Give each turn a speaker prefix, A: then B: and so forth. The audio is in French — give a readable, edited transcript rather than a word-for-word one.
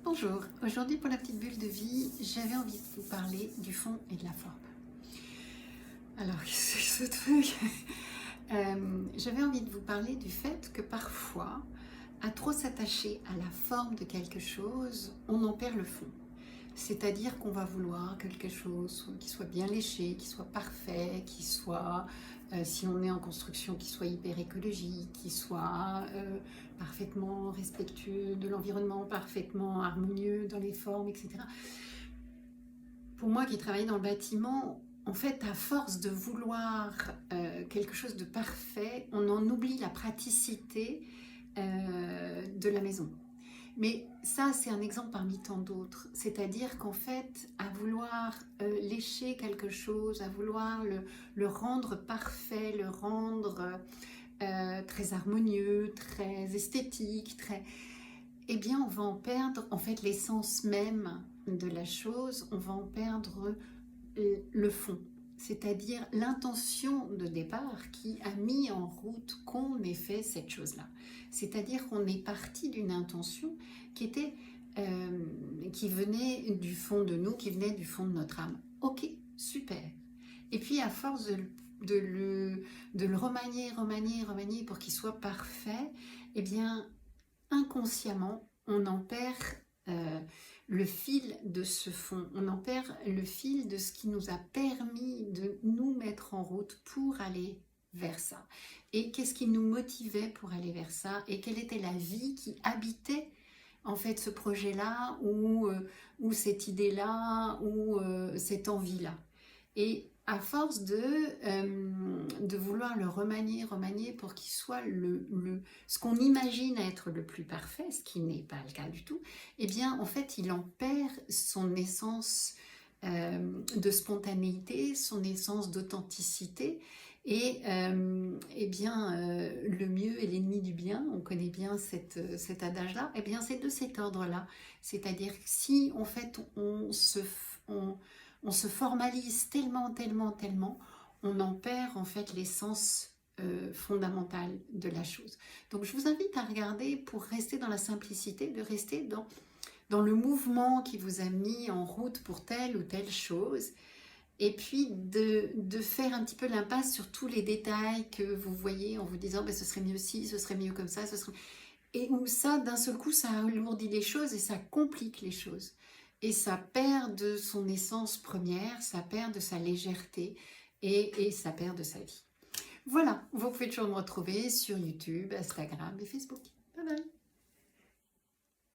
A: Bonjour, aujourd'hui pour la petite bulle de vie, j'avais envie de vous parler du fond et de la forme. Alors, qu'est-ce que c'est ce truc? J'avais envie de vous parler du fait que parfois, à trop s'attacher à la forme de quelque chose, on en perd le fond. C'est-à-dire qu'on va vouloir quelque chose qui soit bien léché, qui soit parfait, qui soit, si on est en construction, qui soit hyper écologique, qui soit parfaitement respectueux de l'environnement, parfaitement harmonieux dans les formes, etc. Pour moi qui travaille dans le bâtiment, en fait, à force de vouloir quelque chose de parfait, on en oublie la praticité de la maison. Mais ça, c'est un exemple parmi tant d'autres. C'est-à-dire qu'en fait, à vouloir lécher quelque chose, à vouloir le rendre parfait, le rendre très harmonieux, très esthétique, eh bien, on va en perdre en fait l'essence même de la chose, on va en perdre le fond. C'est-à-dire l'intention de départ qui a mis en route qu'on ait fait cette chose-là. C'est-à-dire qu'on est parti d'une intention qui était, qui venait du fond de nous, qui venait du fond de notre âme. Ok, super. Et puis à force de le remanier pour qu'il soit parfait, eh bien inconsciemment, on en perd le fil de ce fond, on en perd le fil de ce qui nous a permis de nous mettre en route pour aller vers ça. Et qu'est-ce qui nous motivait pour aller vers ça? Et quelle était la vie qui habitait en fait ce projet-là ou cette idée-là ou cette envie-là? Et à force de vouloir le remanier pour qu'il soit ce qu'on imagine être le plus parfait, ce qui n'est pas le cas du tout, eh bien en fait il en perd son essence de spontanéité, son essence d'authenticité. Et eh bien, le mieux est l'ennemi du bien, on connaît bien cet adage-là, eh bien c'est de cet ordre-là. C'est-à-dire que si en fait on se formalise tellement, on en perd en fait l'essence fondamentale de la chose. Donc je vous invite à regarder pour rester dans la simplicité, de rester dans le mouvement qui vous a mis en route pour telle ou telle chose, et puis de faire un petit peu l'impasse sur tous les détails que vous voyez en vous disant ce serait mieux ci, ce serait mieux comme ça, et où ça, d'un seul coup, ça alourdit les choses et ça complique les choses. Et ça perd de son essence première, ça perd de sa légèreté et ça perd de sa vie. Voilà, vous pouvez toujours me retrouver sur YouTube, Instagram et Facebook. Bye bye.